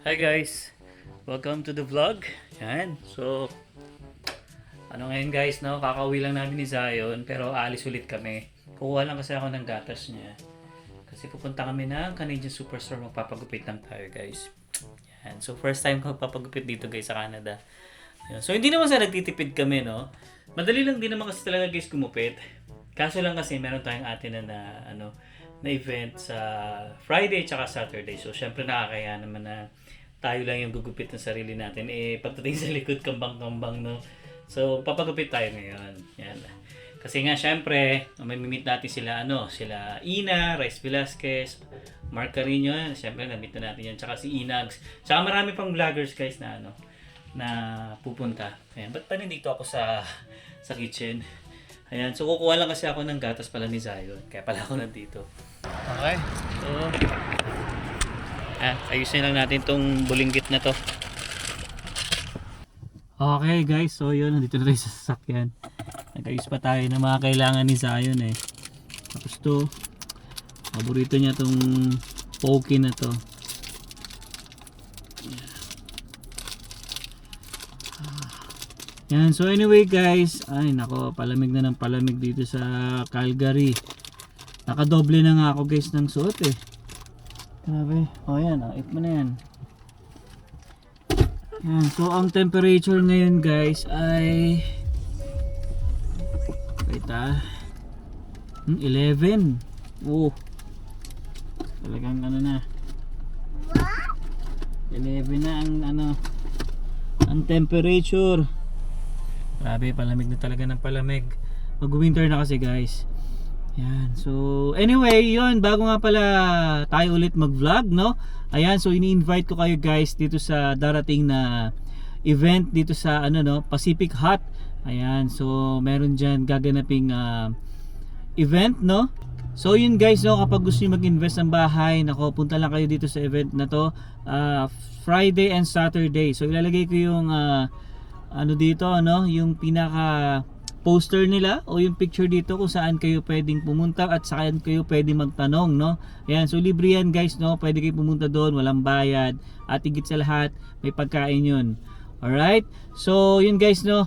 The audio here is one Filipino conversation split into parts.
Hi guys! Welcome to the vlog. Yan. So, ngayon guys, no? Kakauwi lang namin ni Zion, pero aalis ulit kami. Kukuha lang kasi ako ng gatas niya. Kasi pupunta kami ng Canadian Superstore, magpapagupit lang tayo guys. Yan. So, first time ko magpapagupit dito guys sa Canada. Yan. So, hindi naman sa nagtitipid kami, no? Madali lang din naman kasi talaga guys gumupit. Kaso lang kasi meron tayong atin na event sa Friday at Saturday. So, syempre nakakaya naman na tayo lang yung gugupit ng sarili natin. Pagdating sa likod, kambang-kambang, no? So, papagupit tayo ngayon. Yan. Kasi nga, syempre, may meet natin sila, sila Ina, Rice Velasquez, Mark Carino, syempre, na-meet na natin yan. Tsaka si Inags. Tsaka marami pang vloggers, guys, na pupunta. Ayan. Ba't pa nandito ako sa kitchen? Ayan. So, kukuha lang kasi ako ng gatas pala ni Zion. Kaya pala ako nandito. Okay. So, ayusin lang natin tong bulinggit na to. Okay guys, so yun, nandito na tayo sa sasakyan. Nag-ayos pa tayo ng mga kailangan ni Zion eh. Tapos to, paborito niya tong poke na to. Yan, so anyway guys, ay nako, palamig na ng palamig dito sa Calgary. Nakadoble na nga ako guys ng suot eh. Grabe. O yan, if mo na yan. Yan, so ang temperature ngayon guys ay wait 11. Oh. Talagang na. 11 na ang temperature. Grabe, palamig na talaga ng palamig. Mag-winter na kasi guys. Yan. So, anyway, yun. Bago nga pala tayo ulit mag-vlog, no? Ayan, so ini-invite ko kayo guys dito sa darating na event dito sa Pacific Hut. Ayan, so meron diyan gaganaping event, no? So yun guys, no, kapag gusto niyo mag-invest ng bahay, nako, punta lang kayo dito sa event na to. Friday and Saturday. So ilalagay ko yung dito, yung pinaka poster nila o yung picture dito kung saan kayo pwedeng pumunta at saan kayo pwedeng magtanong, no? Ayan, so libre yan guys, no? Pwede kayo pumunta doon, walang bayad, at higit sa lahat may pagkain yun. Alright, so yun guys, no?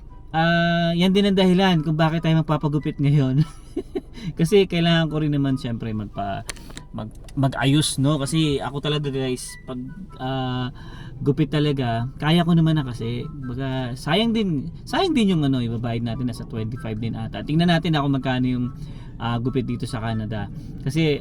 Yan din ang dahilan kung bakit tayo magpapagupit ngayon. Kasi kailangan ko rin naman syempre mag-ayos, no? Kasi ako talaga guys, pag gupit talaga, kaya ko naman na kasi. Baga, sayang din yung ibabayad natin, nasa 25 din ata. Tingnan natin ako magkano yung gupit dito sa Canada. Kasi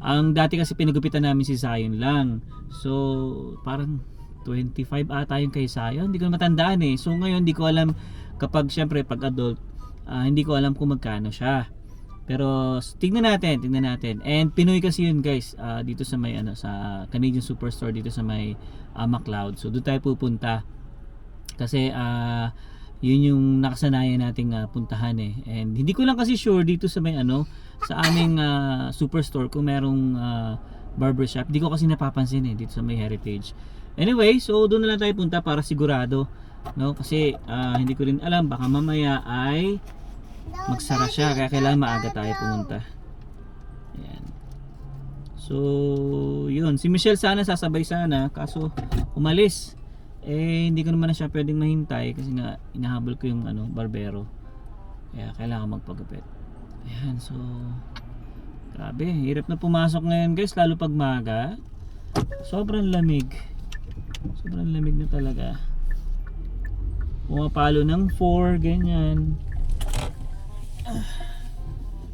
ang dati kasi pinagupitan namin si Zion lang. So, parang 25 ata yung kay Zion. Hindi ko matandaan eh. So ngayon hindi ko alam kapag syempre pag adult, hindi ko alam kung magkano siya. Pero tingnan natin. And Pinoy kasi yun guys, dito sa may sa Canadian Superstore dito sa may McLeod. So doon tayo pupunta. Kasi yun yung nakasanayan nating puntahan eh. And hindi ko lang kasi sure dito sa may sa aming superstore kung merong barbershop. Hindi ko kasi napapansin eh dito sa may Heritage. Anyway, so doon na lang tayo punta para sigurado, no? Kasi hindi ko rin alam, baka mamaya ay magsara siya, kaya kailangan maaga tayo pumunta. Ayan. So, yun. Si Michelle sana sasabay sana, kaso umalis. Hindi ko naman na siya pwedeng mahintay kasi nga inahabol ko yung barbero. Kaya kailangan magpagupit. Ayan, so grabe, hirap na pumasok ngayon guys, lalo pag maga. Sobrang lamig na talaga. Pumapalo ng 4, ganyan.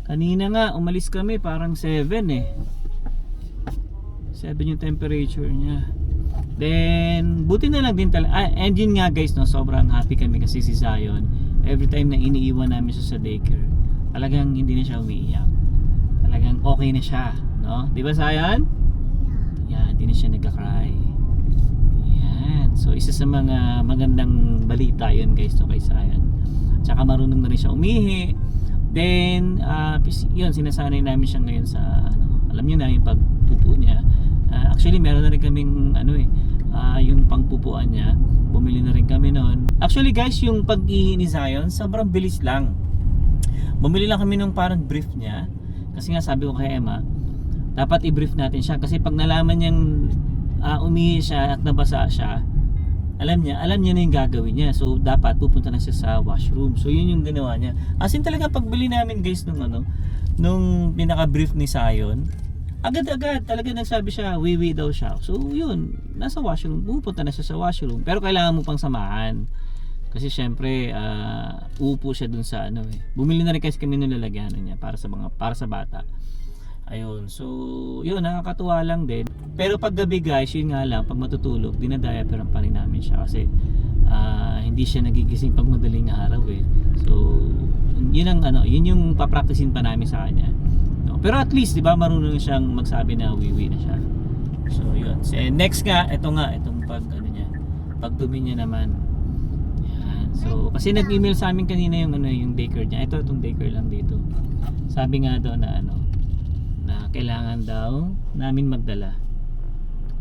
Kanina nga umalis kami parang 7 eh. 7 yung temperature niya. Then buti na lang din talaga. And yun nga guys, no, sobrang happy kami kasi si Zion. Every time na iniiwan namin siya sa daycare, talagang hindi na siya umiiyak. Talagang okay na siya, no? 'Di ba Zion? Yan, hindi na siya nagka-cry. Yan. So isa sa mga magandang balita yun guys, no, kay Zion. Tsaka marunong na rin siya umihi. Then, yun, sinasanay namin siya ngayon sa, alam niyo na yung pagpupo niya. Actually, meron na rin kaming, yung pangpupuan niya. Bumili na rin kami noon. Actually guys, yung pag-ihi ni Zion, sobrang bilis lang. Bumili lang kami ng parang brief niya. Kasi nga sabi ko kay Emma, dapat i-brief natin siya. Kasi pag nalaman niyang umihi siya at nabasa siya, alam niya na yung gagawin niya. So dapat pupunta na siya sa washroom. So yun yung ginawa niya. As in talaga pagbili namin guys nung pinaka-brief ni Sayon, agad-agad talaga nagsabi siya, wiwi daw siya. So yun, nasa washroom, pupunta na siya sa washroom. Pero kailangan mo pang samahan. Kasi syempre, uupo siya dun sa Bumili na rin kasi kami ng lalagyanan niya para sa bata. Ayun, so yun, nakakatuwa lang din. Pero pag gabi guys, yun nga lang, pag matutulog, dinadiaperan pa rin namin siya kasi hindi siya nagigising pag madaling araw eh. So yun ang yun yung papracticein pa namin sa kanya. No? Pero at least, di ba, marunong siyang magsabi na wiwi na siya. So yun. So, next nga, itong pagdumi niya naman. Yan. So kasi nag-email sa amin kanina yung daycare niya. Itong daycare lang dito. Sabi nga daw na na kailangan daw namin magdala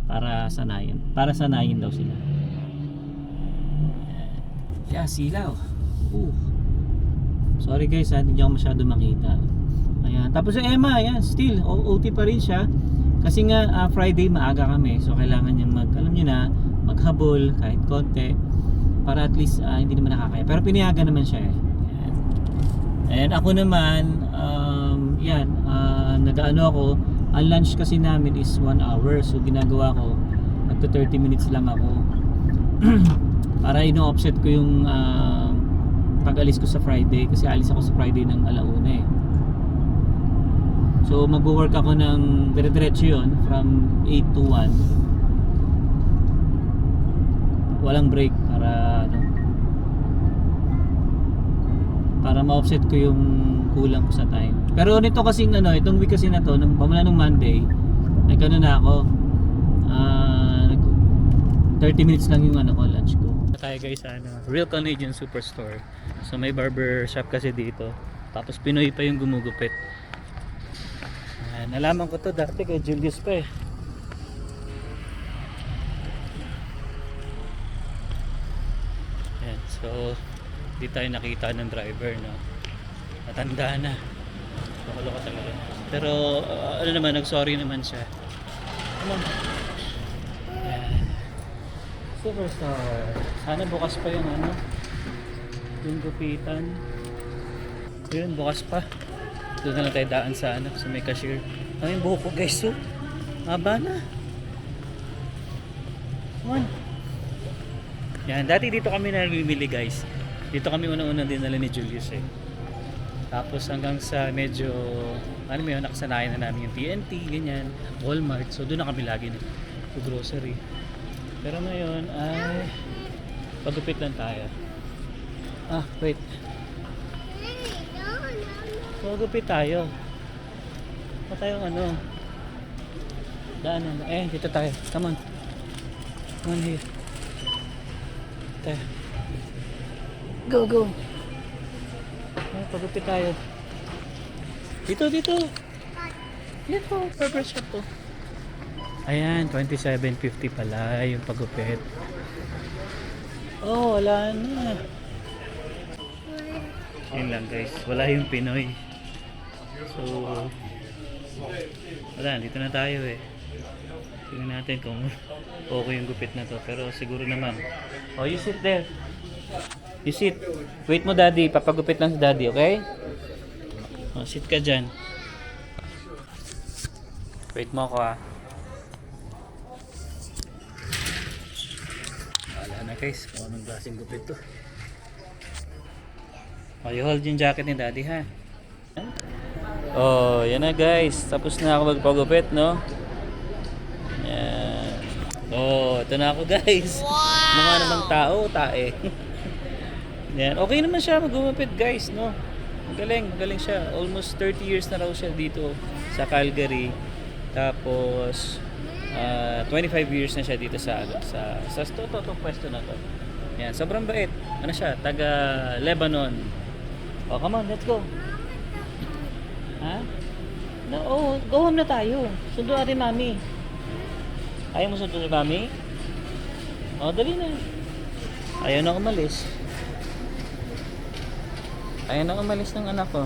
para sanayin daw sila. Yeah, silaw. Sorry guys, hindi ako masyado makita. Ayan. Tapos si Emma, ayan, still OT pa rin siya. Kasi nga Friday maaga kami. So kailangan niyang maghabol kahit konti para at least hindi naman nakakaya. Pero pinayagan naman siya eh. Ayan. And ako naman ako, ang lunch kasi namin is 1 hour. So ginagawa ko, magto 30 minutes lang ako. Para ino-offset ko yung pag-alis ko sa Friday kasi alis ako sa Friday ng 1:00 eh. So mag-work ako ng dire-diretso yun from 8 to 1. Walang break para ma-offset ko yung kulang ko sa time. Pero nito kasing itong week kasi na to, pamula nung Monday, na ako. 30 minutes lang yung lunch ko. Tayo guys sa Real Canadian Superstore. So may barber shop kasi dito. Tapos Pinoy pa yung gumugupit. Nalaman ko to dati kay Julius pa eh. Ayan, so di tayo nakita ng driver, no? Matanda na. Loko-loko talaga. Pero nag-sorry naman siya. Come on. Ayan. Superstar. Sana bukas pa yung yung gupitan. Yun, bukas pa. Doon na lang tayo daan sa sa may cashier. Yung buhok ko guys, so haba na. Come on. Yan, dati dito kami nagmimili guys. Dito kami unang-unang dinala ni Julius eh. Tapos hanggang sa medyo nakasanayan na namin yung TNT, ganyan, Walmart. So doon na kami lagi grocery. Pero ngayon ay pagupit lang tayo. Wait. Pagupit tayo. Pa tayong daanan. Dito tayo. Come on. Come on here. Tayo. Go. Pagupit tayo. Dito. Dito, barber shop po. Ayan, 27.50 pala yung pagupit. Wala na. Yun lang guys, wala yung Pinoy. So, wala, dito na tayo eh. Tingnan natin kung okay yung gupit na to. Pero siguro naman. You sit there. You sit. Wait mo daddy, papagupit lang si daddy, okay? Sit ka dyan. Wait mo ako Wala na guys, kung anong klaseng gupit to. You hold yung jacket ni daddy ha. Yan na guys. Tapos na ako magpagupit, no? Yan. Ito na ako guys. Wow! Mga namang tao, tae. Yan. Okay naman siya magumupit guys, no? Magaling siya. Almost 30 years na raw siya dito sa Calgary. Tapos 25 years na siya dito sa pwesto na to. Yan, sobrang bait. Siya, taga Lebanon. Come on, let's go. No, go home na tayo. Sundo natin mami. Ayaw mo sundo si mami? Dali na. Ayaw na umalis. Ayaw na umalis ng anak ko.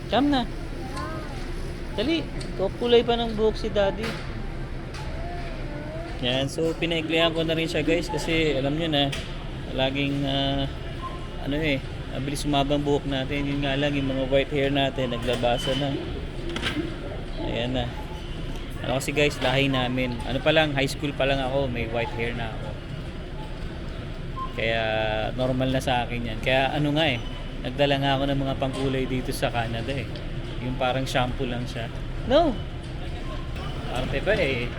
Come na. Dali. Kulay pa ng buhok si daddy. Yan, so pinaiklihan ko na rin siya guys kasi alam nyo na laging ano eh, mabilis sumabang buhok natin. Yun nga lang, yung mga white hair natin naglabasa na. Ayan na. Ano kasi guys, lahi namin. Ano pa lang, high school pa lang ako, may white hair na ako. Kaya normal na sa akin yan. Kaya ano nga eh, nagdala nga ako ng mga pangkulay dito sa Canada eh. Yung parang shampoo lang siya. No! Arte pa eh.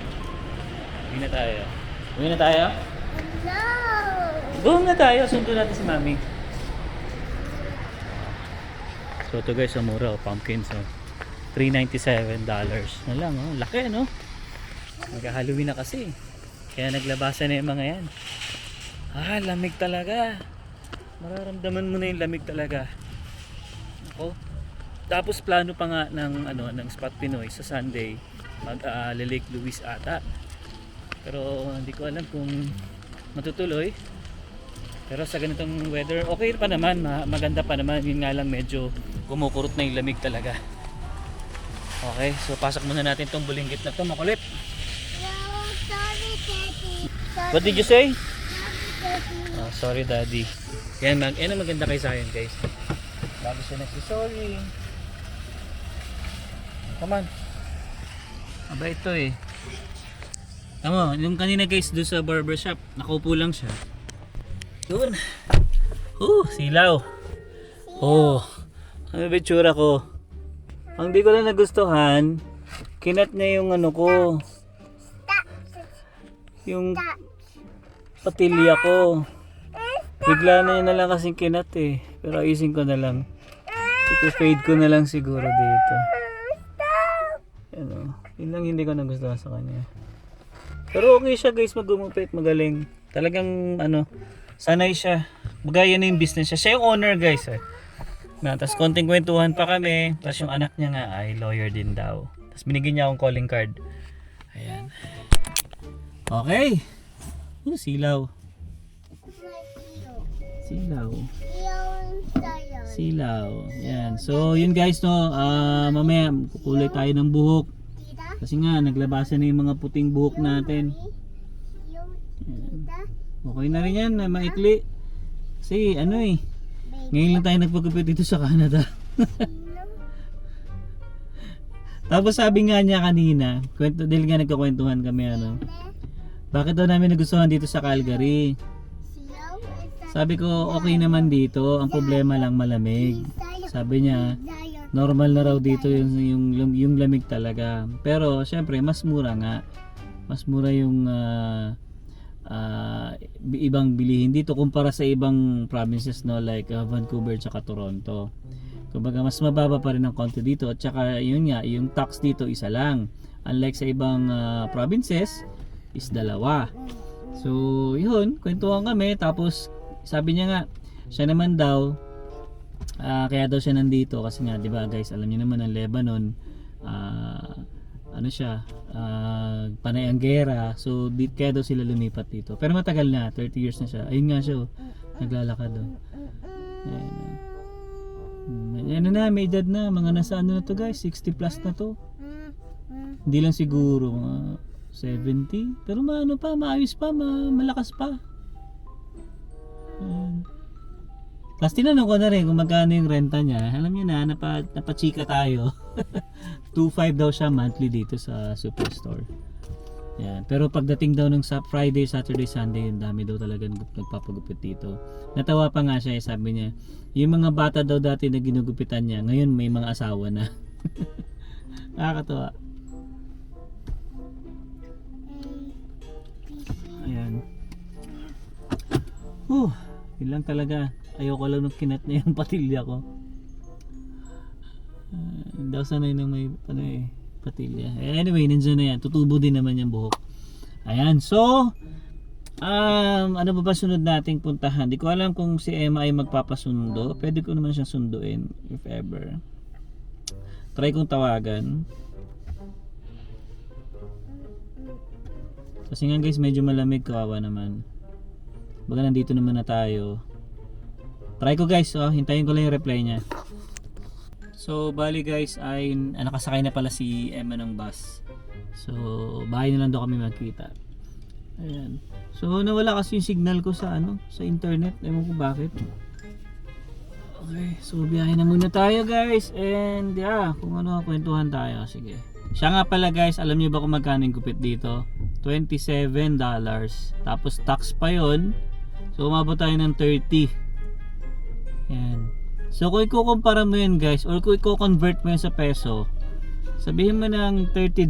Uwi na tayo. Uwi na tayo? No! Go na tayo. Sundo natin si Mami. So ito guys, ang mura. Pumpkins. $397 na lang. Oh. Laki no? Mag-Halloween na kasi. Kaya naglabasan na yung mga yan. Lamig talaga. Mararamdaman mo na yung lamig talaga. Ako. Tapos plano pa nga ng Spot Pinoy sa Sunday mag Lake Louise ata. Pero hindi ko alam kung matutuloy. Pero sa ganitong weather, okay pa naman, maganda pa naman. Yun nga lang medyo kumukurot na yung lamig talaga. Okay, so pasok muna natin tong bulinggit na to, makulit. No, sorry, Daddy. Sorry, What did you say? Daddy. Oh, sorry daddy. Yan ang maganda kay sa akin guys. Bago siya sorry. Come on. Aba ito eh. Tama, yung kanina guys doon sa barbershop, nakaupo lang siya. Yun. Silaw. Ano ba itsura ko? Ang di ko lang nagustuhan, kinat niya yung ano ko. Yung patilya ko. Bigla na yun na lang kasing kinat eh. Pero ayusin ko na lang. I-fade ko na lang siguro dito. Ano, yun lang hindi ko nagustuhan sa kanya. Pero okay siya guys, magumupit, magaling. Talagang ano, sanay siya. Bagay yan yung business siya. Siya yung owner guys eh. Tapos konting kwentuhan pa kami. Tapos yung anak niya nga ay lawyer din daw. Tapos binigyan niya akong calling card. Ayan. Okay. Silaw. Silaw. Silaw. Ayan. So yun guys no. Mamaya kukulay tayo ng buhok. Kasi nga naglabasan na yung mga puting buhok natin. Ayan. Okay na rin yan, maikli. Kasi ano eh, ngayon lang tayo nagpagupit dito sa Canada. Tapos sabi nga niya kanina, dahil nga nagkakwentuhan kami ano, bakit daw namin nagustuhan dito sa Calgary? Sabi ko okay naman dito, ang problema lang malamig. Sabi niya, normal na raw dito yung lamig talaga. Pero syempre mas mura nga. Mas mura yung ibang bilihin dito kumpara sa ibang provinces no like Vancouver at Toronto. Kumbaga mas mababa pa rin ang konti dito at saka yun nga yung tax dito isa lang. Unlike sa ibang provinces is dalawa. So yun, kwentuhan kami tapos sabi niya nga siya naman daw kaya daw siya nandito kasi nga 'di ba guys, alam niyo naman ang Lebanon ano siya panay ang gera, so kaya daw sila lumipat dito. Pero matagal na, 30 years na siya. Ayun nga siya, naglalakad daw. Ayan na, may edad na, mga nasa ano na to guys, 60 plus na to. Hindi lang siguro mga 70, pero maano pa, maayos pa, malakas pa. Tapos tinanong ko na rin kung magkano yung renta niya. Alam niyo na, napachika tayo. 2.5 daw siya monthly dito sa Superstore. Yan. Pero pagdating daw ng sa Friday, Saturday, Sunday, ang dami daw talaga nagpapagupit dito. Natawa pa nga siya, sabi niya, yung mga bata daw dati na ginugupitan niya, ngayon may mga asawa na. Nakakatawa. Ayan. Yun lang talaga. Ayoko lang nung kinat na yung patilya ko. Daw sanay nang may patilya. Anyway, nandiyan na yan. Tutubo din naman yung buhok. Ayan. So, ano ba sunod nating puntahan? Di ko alam kung si Emma ay magpapasundo. Pwede ko naman siyang sunduin if ever. Try kong tawagan. Kasi nga guys, medyo malamig, kawawa naman. Baga nandito naman na tayo. Try ko guys, hintayin ko lang yung reply niya. So bali guys ay nakasakay na pala si Emma ng bus. So bahay na lang daw kami magkita. Ayan. So nawala kasi yung signal ko sa sa internet. Ewan ko bakit. Okay, so biyahe na muna tayo guys. And yeah, kung kwentuhan tayo. Sige. Siya nga pala guys, alam niyo ba kung magkano yung gupit dito? $27. Tapos tax pa yon. So umabot tayo ng 30. Yan. So kung i-compare mo yun guys, or kung i-convert mo yun sa peso, sabihin mo ng $30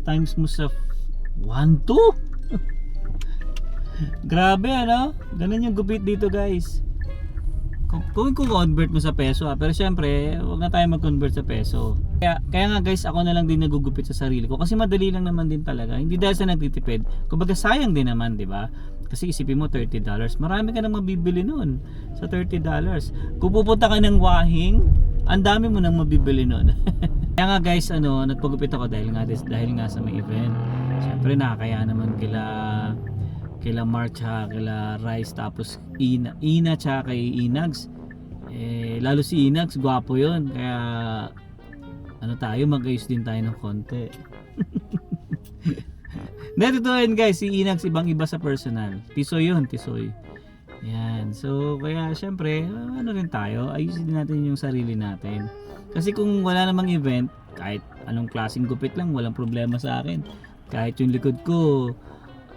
times mo sa 1, 2. Grabe ganun yung gupit dito guys. Kung convert mo sa peso pero syempre wag na tayo mag-convert sa peso. Kaya nga guys, ako na lang din nagugupit sa sarili ko kasi madali lang naman din talaga. Hindi dahil sa nagtitipid. Kumbaga sayang din naman, 'di ba? Kasi isipin mo $30, marami ka nang mabibili noon sa $30. Kung pupunta ka ng Wahing, ang dami mo nang mabibili noon. Kaya nga guys, nagpagupit ako dahil nga sa may event. Syempre nakakaya naman kila Mark tsaka kila Rice tapos Ina tsaka kay Inags. Lalo si Inags, gwapo yun. Kaya tayo mag-ayos din tayo ng konti. Totoo yun guys, si Inags ibang iba sa personal. Tisoy yun, tisoy. Yan. So kaya syempre rin tayo, ayusin din natin yung sarili natin. Kasi kung wala namang event, kahit anong klaseng gupit lang, walang problema sa akin. Kahit yung likod ko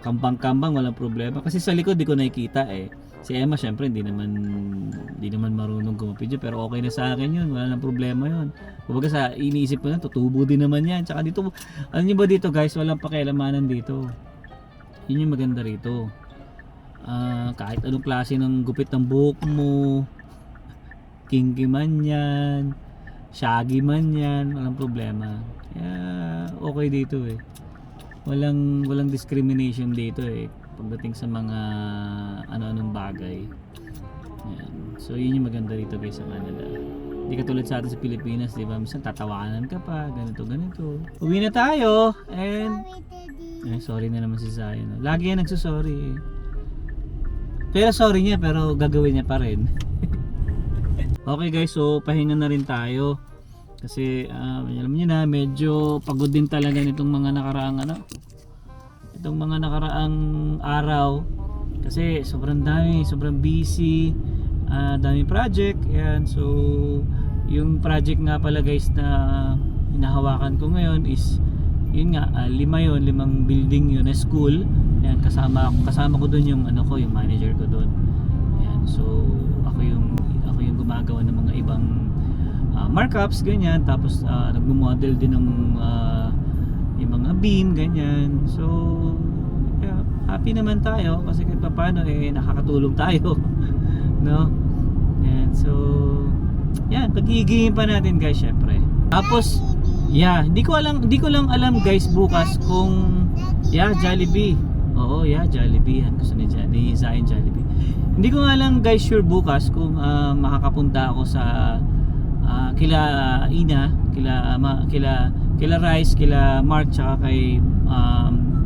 kambang-kambang, walang problema. Kasi sa likod di ko nakikita Si Emma syempre hindi naman marunong gumupit yun, pero okay na sa akin yun, wala nang problema yun. Kumbaga iniisip ko na tutubo din naman yan. Tsaka dito, alam niyo ba dito guys, walang pakialamanan dito. Yun yung maganda rito. Kahit anong klase ng gupit ng buhok mo, kinky man yan, shaggy man yan, walang problema. Kaya okay dito walang discrimination dito pagdating sa mga anong bagay. Yan. So yun yung maganda dito guys sa Canada. Hindi katulad sa atin sa Pilipinas, di ba? Minsan tatawanan ka pa, ganito. Uwi na tayo and sorry na naman si Zion. Lagi yan nagsusorry. Pero sorry niya, pero gagawin niya pa rin. Okay guys, so pahinga na rin tayo. Kasi alam niyo na, medyo pagod din talaga nitong mga nakaraang araw. Kasi sobrang busy, daming project. Ayan, so yung project nga pala guys na hinahawakan ko ngayon is yun nga, 5 building yun na school. Ayan, kasama ko doon yung yung manager ko doon. Ayan, so ako yung gumagawa ng mga ibang markups ganyan, tapos nagmo-model din ng yung mga beam ganyan. So yeah, happy naman tayo kasi kahit paano nakakatulong tayo. No? And so yan, pag-iigihin pa natin guys syempre. Tapos hindi ko lang alam guys bukas kung Jollibee. Oo, Jollibee. Gusto ni Zion Jollibee. Hindi ko nga lang guys sure bukas kung makakapunta ako sa kila Ina, kila Rice, kila Mark tsaka kay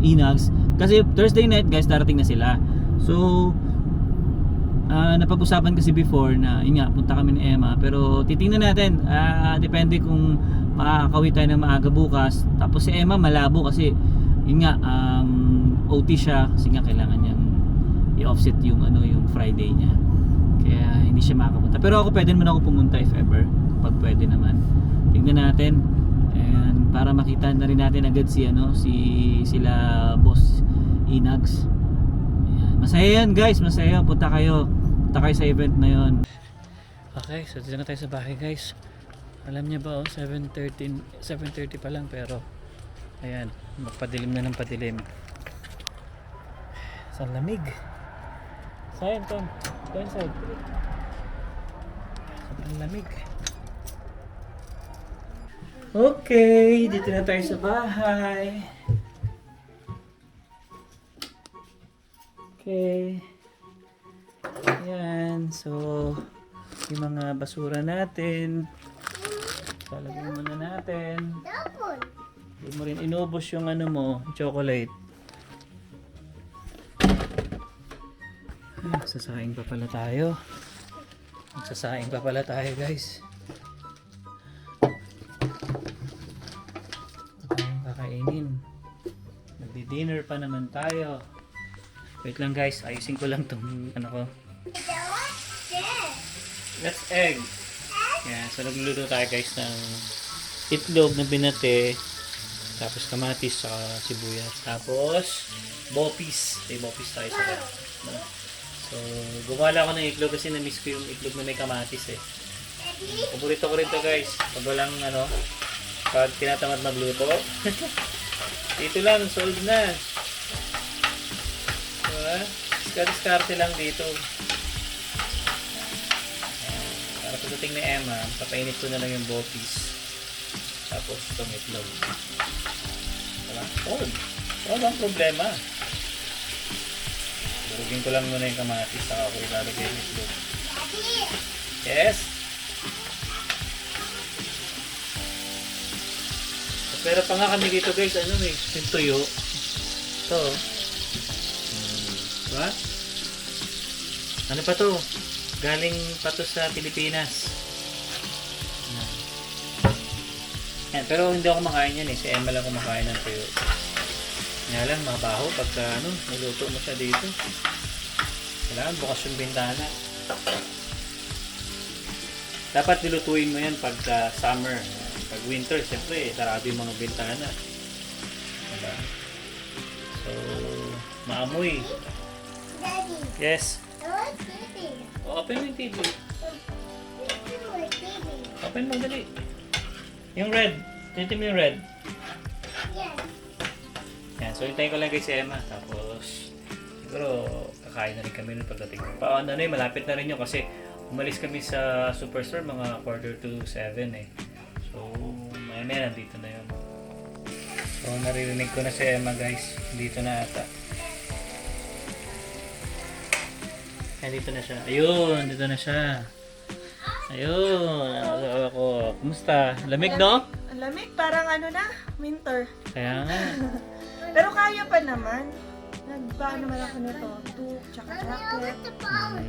Inags. Kasi Thursday night guys darating na sila. So napag-usapan kasi before na punta kami ni Emma, pero titingnan natin, depende kung makakawit tayo ng maaga bukas. Tapos si Emma malabo kasi OT siya kasi kailangan niyang i-offset yung Friday niya. Kaya hindi siya makakapunta. Pero pwede naman ako pumunta if ever, pag pwede naman. Tingnan natin. And para makita na rin natin agad sila Boss Inags. Ayan. Masaya yan guys, masaya. Punta kayo sa event na yon. Okay, so dito na tayo sa bahay guys. Alam niya ba 7:30 pa lang, pero ayan, magpadilim na ng padilim. Sa lamig. Sayang Tom, go inside. Sobrang lamig. Okay, dito na tayo sa bahay. Okay. Ayan, so yung mga basura natin lalagyan muna natin. Hindi mo rin inubos yung chocolate. Magsasaing pa pala tayo. Guys. Kakainin. Magdi-dinner pa naman tayo. Wait lang guys, ayusin ko lang tong ano ko. What's this? That's egg. Yan, so nagluluto tayo guys ng itlog na binate. Tapos kamatis sa sibuyas. Tapos bopis. May bopis tayo sa red. No? So, gumala ako ng itlog kasi na-miss ko yung itlog na may kamatis eh. Paborito ko rin to guys. Pag walang ano, pag tinatamad magluto. Dito lang, solve na. Diba? Diskarte lang dito. Para pagdating ni Emma, papainit ko na lang yung bopis. Tapos itong itlog. Diba? Solve. Solve ang problema. Durugin ko lang muna yung kamatis, saka ako ilalagay yung itlog. Daddy. Yes? Pero pa nga kami dito guys, ano eh, yung tuyo. Ito. Diba? Ano pa to? Galing pa to sa Pilipinas. Yan, pero hindi ako makain yan eh. Si Emma lang kumakain ng tuyo. Nga lang, mabaho pagka ano, niluto mo siya dito. Kailangan bukas yung bintana. Dapat nilutuin mo yan pagka summer. Pag winter, siyempre, sarado yung mga bintana. Diba? So, maamoy. Daddy. Yes. What's this? Open mo yung TV. What's this? Open mo, dali. Yung red. Tintin mo yung red. Yes. Yan, so hintayin ko lang kay si Emma. Tapos, siguro, kakain na rin kami nun pagdating. Paano na yun, malapit na rin yun kasi umalis kami sa Superstore mga 6:45 eh. So, maya nandito na yun. So, naririnig ko na si Emma guys. Dito na ata. Dito na siya. Ayun, dito na siya. Ayun, ako. Kumusta? Lamig, no? Ang lamig, parang ano na, winter. Kaya nga. Pero kaya pa naman. Nagbaano naman ako nito. Tube, tsaka chocolate. The power.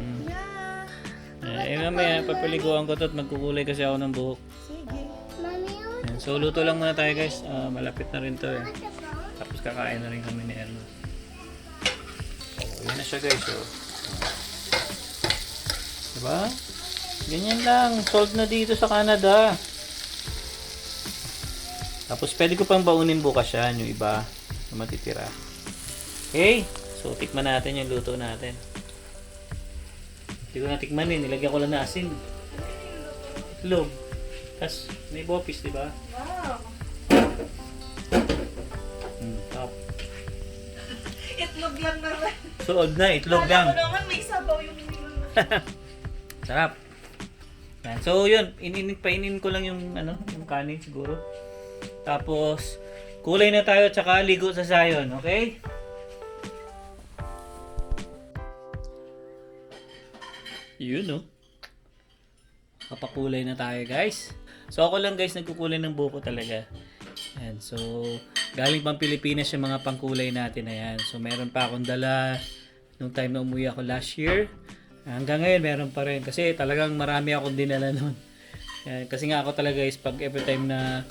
Yeah. Mamaya, papaliguan ko to at magkukulay kasi ako ng buhok. Sige. Mommy, Yan, so, luto lang muna tayo guys. Malapit na rin to eh. what's the power? Tapos kakain na rin kami ni Emma. So, yun na siya guys. So. Diba? Ganyan lang. Sold na dito sa Canada. Tapos pwede ko pang baunin bukas yan. Yung iba na matitira. Okay? So, tikman natin yung luto natin. Hindi ko na tikman eh. Nilagyan ko lang na asin. Itlog. Tapos may bopis, diba? Wow. Top. Itlog lang naman. Sold na. Itlog lang. Kala ko naman may sabaw yung Sarap. Yan. So yun, painin ko lang yung ano, yung kanin siguro. Tapos kulay na tayo tsaka ligo sa sayon, okay? Yun no. Kapakulay na tayo guys. So ako lang guys nagkukulay ng buko talaga. Yan. So galing pang Pilipinas yung mga pangkulay natin na yan. So meron pa akong dala nung time na umuwi ako last year. Hanggang ngayon meron pa rin kasi talagang marami akong dinala noon. Kasi nga ako talaga is pag every time na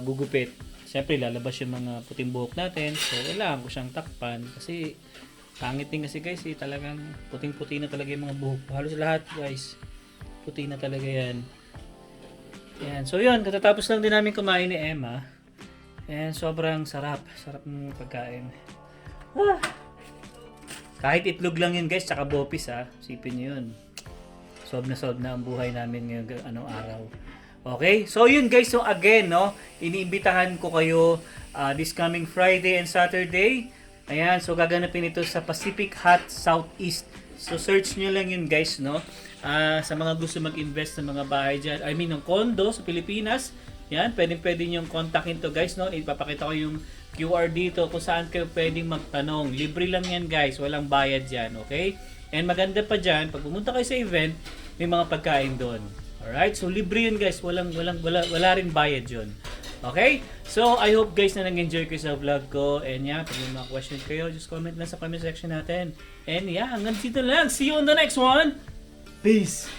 gugupit, syempre lalabas yung mga puting buhok natin. So kailangan ko siyang takpan kasi pangit din kasi guys, talagang puting-puti na talaga yung mga buhok. Halos lahat guys, puti na talaga yan. Yan. So yun, katatapos lang din namin kumain ni Emma. And sobrang sarap. Sarap ng pagkain. Kahit itlog lang yun guys, tsaka bopis ha. Sipin nyo yun. Solve na ang buhay namin ngayong araw. Okay? So yun guys, so again, no, iniimbitahan ko kayo this coming Friday and Saturday. Ayan, so gaganapin ito sa Pacific Hut Southeast. So search nyo lang yun guys, no. Sa mga gusto mag-invest ng mga bahay dyan, I mean, ng condo sa Pilipinas, yan, pwede nyo kontakin to guys, no. Ipapakita ko yung QR dito kung saan kayo pwedeng magtanong. Libre lang yan guys, walang bayad dyan, okay? And maganda pa dyan, pag pumunta kayo sa event, may mga pagkain doon. Alright? So libre yun guys, wala rin bayad yun. Okay? So I hope guys na nag-enjoy kayo sa vlog ko. And yeah, pag may mga question kayo, just comment lang sa comment section natin. And yeah, hanggang dito lang. See you on the next one. Peace!